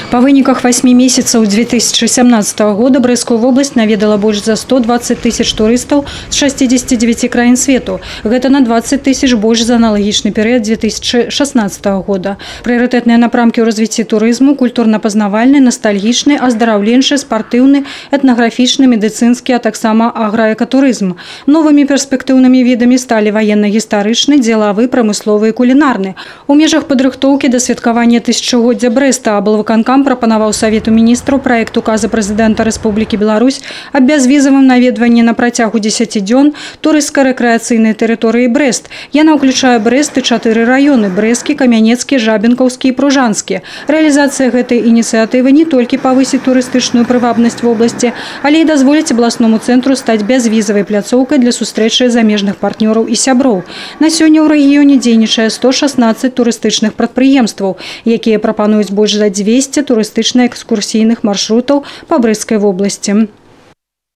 Па выніках 8 месяцаў 2017 года Брэсцкую вобласць наведала больш за 120 тысяч турыстаў з 69 краін свету. Гэта на 20 тысяч больш за аналагічны перыяд 2016 года. Прыярытэтныя напрамкі ў развіцці турызму, культурна-пазнавальны, настальгічны, аздараўленчы, спартыўны, этнаграфічны, медыцынскі, а таксама аграэкатурызм. Новымі перспектыўнымі відамі сталі ваенна-гістарычны, дзелавы, прамысловы і кулінарны. У межах падрыхтоўкі да святкавання тысячагоддзя Брэста аблвыканкам прапанаваў Савету міністраў праект указа прэзідэнта Рэспублікі Беларусь аб бязвізавым наведванні на працягу 10 дзён турыстка-рэкрэацыйнай тэрыторыі Брэст. Яна ўключае Брэст і 4 раёны – Брэсцкі, Камянецкі, Жабінкаўскі і Пружанскі. Рэалізацыя гэтай ініцыятывы не толькі павысіць турыстычную прывабнасць вобласці, але і дазволіць абласному цэнтру стаць бязвізавай пляцоўкай для сустрэчы замежных партнёраў і сяброў. На сёння ў рэгіёне дзейнічае 116 турыстычных прадпрыемстваў, якія прапануюць больш за 200 турыстычна-экскурсійных маршрутаў па Брэсцкай вобласці.